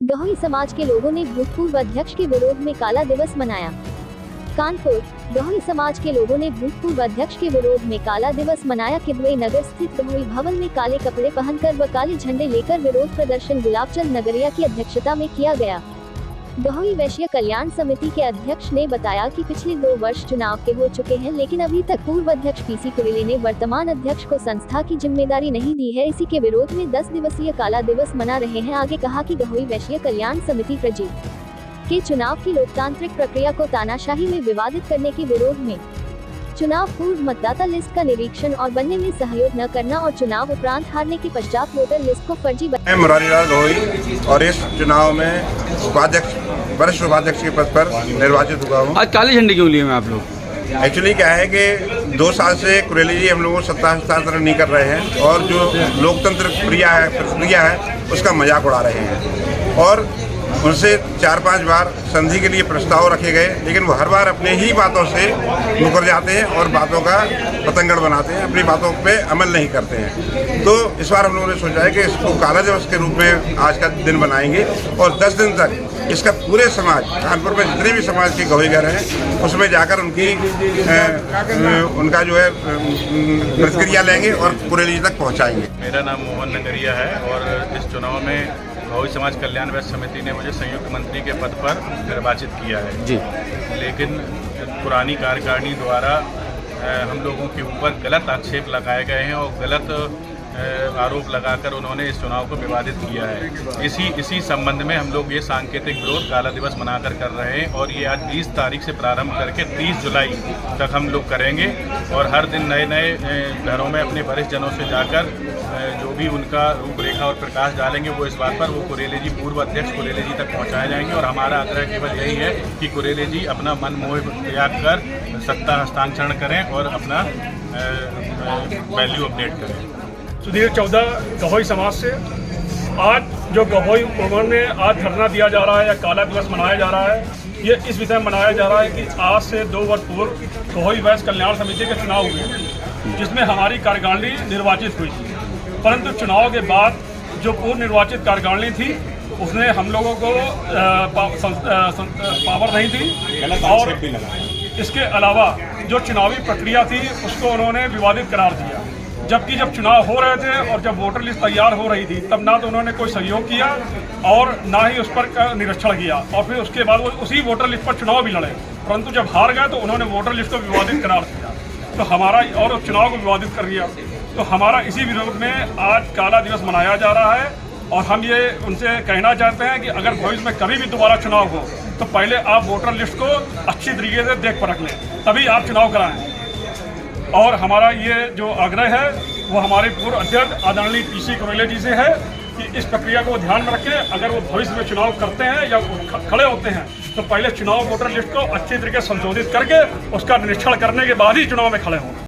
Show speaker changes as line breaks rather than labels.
गहोई समाज के लोगों ने भूतपूर्व अध्यक्ष के विरोध में काला दिवस मनाया। कानपुर गहोई समाज के लोगों ने भूतपूर्व अध्यक्ष के विरोध में काला दिवस मनाया। किदवई नगर स्थित गहोई भवन में काले कपड़े पहनकर व काले झंडे लेकर विरोध प्रदर्शन गुलाबचंद नगरिया की अध्यक्षता में किया गया। गहोई वैश्य कल्याण समिति के अध्यक्ष ने बताया कि पिछले 2 वर्ष चुनाव के हो चुके हैं, लेकिन अभी तक पूर्व अध्यक्ष पीसी कुरेले ने वर्तमान अध्यक्ष को संस्था की जिम्मेदारी नहीं दी है। इसी के विरोध में 10 दिवसीय काला दिवस मना रहे हैं। आगे कहा कि गहोई वैश्य कल्याण समिति प्रजीत के चुनाव की लोकतांत्रिक प्रक्रिया को तानाशाही में विवादित करने के विरोध में चुनाव पूर्व मतदाता लिस्ट का निरीक्षण और बनने में सहयोग न करना और चुनाव उपरांत हारने के पश्चात वोटर लिस्ट को फर्जी
मैं मुरारीलाल गहोई और इस चुनाव में वरिष्ठ उपाध्यक्ष के पद पर निर्वाचित हुआ हूँ।
आज काले झंडे क्यों लिए हैं आप लोग?
एक्चुअली क्या है कि 2 साल से कुरेली जी हम लोगों को सत्ता हस्तांतरण नहीं कर रहे हैं और जो लोकतंत्र प्रक्रिया है उसका मजाक उड़ा रहे हैं और उनसे 4-5 बार संधि के लिए प्रस्ताव रखे गए, लेकिन वो हर बार अपने ही बातों से मुकर जाते हैं और बातों का पतंगड़ बनाते हैं, अपनी बातों पे अमल नहीं करते हैं। तो इस बार हम लोगों ने सोचा है कि इसको काला दिवस के रूप में आज का दिन बनाएंगे और 10 दिन तक इसका पूरे समाज, कानपुर में जितने भी समाज के गहोई घर हैं उसमें जाकर उनका जो है प्रतिक्रिया लेंगे और कुरेली तक पहुँचाएंगे।
मेरा नाम मोहन नगरिया है और इस चुनाव में गहोई समाज कल्याण वैश्य समिति ने मुझे संयुक्त मंत्री के पद पर निर्वाचित किया है जी। लेकिन पुरानी कार्यकारिणी द्वारा हम लोगों के ऊपर गलत आक्षेप लगाए गए हैं और गलत आरोप लगाकर उन्होंने इस चुनाव को विवादित किया है। इसी संबंध में हम लोग ये सांकेतिक विरोध काला दिवस मनाकर कर रहे हैं और ये आज 20 तारीख से प्रारंभ करके 30 जुलाई तक हम लोग करेंगे और हर दिन नए घरों में अपने वरिष्ठ जनों से जाकर जो भी उनका रूपरेखा और प्रकाश डालेंगे वो इस बात पर वो कुरेले जी, पूर्व अध्यक्ष कुरेले जी तक पहुँचाए जाएंगे। और हमारा आग्रह केवल यही है कि कुरेले जी अपना मन मोह त्याग कर सत्ता हस्तांतरण करें और अपना वैल्यू अपडेट करें।
सुधीर चौधरी गहोई समाज से आज जो गहोई भवन में आज धरना दिया जा रहा है या काला दिवस मनाया जा रहा है, ये इस विषय में मनाया जा रहा है कि आज से 2 वर्ष पूर्व गहोई वैश्य कल्याण समिति के चुनाव हुए जिसमें हमारी कार्यकारिणी निर्वाचित हुई थी, परंतु चुनाव के बाद जो पूर्व निर्वाचित कार्यकारिणी थी उसने हम लोगों को पावर नहीं दी और इसके अलावा जो चुनावी प्रक्रिया थी उसको उन्होंने विवादित करार दिया। जबकि जब चुनाव हो रहे थे और जब वोटर लिस्ट तैयार हो रही थी तब ना तो उन्होंने कोई सहयोग किया और ना ही उस पर निरीक्षण किया और फिर उसके बाद वो उसी वोटर लिस्ट पर चुनाव भी लड़े, परंतु जब हार गए तो उन्होंने वोटर लिस्ट को विवादित करार दिया तो हमारा और चुनाव को विवादित कर दिया। तो हमारा इसी विरोध में आज काला दिवस मनाया जा रहा है और हम ये उनसे कहना चाहते हैं कि अगर भविष्य में कभी भी दोबारा चुनाव हो तो पहले आप वोटर लिस्ट को अच्छी तरीके से देख परख लें, तभी आप चुनाव कराएं। और हमारा ये जो आग्रह है वो हमारे पूर्व अध्यक्ष आदरणीय पीसी कुरेले जी से है कि इस प्रक्रिया को ध्यान में रखें। अगर वो भविष्य में चुनाव करते हैं या खड़े होते हैं तो पहले चुनाव वोटर लिस्ट को अच्छी तरीके से संशोधित करके उसका निरीक्षण करने के बाद ही चुनाव में खड़े हों।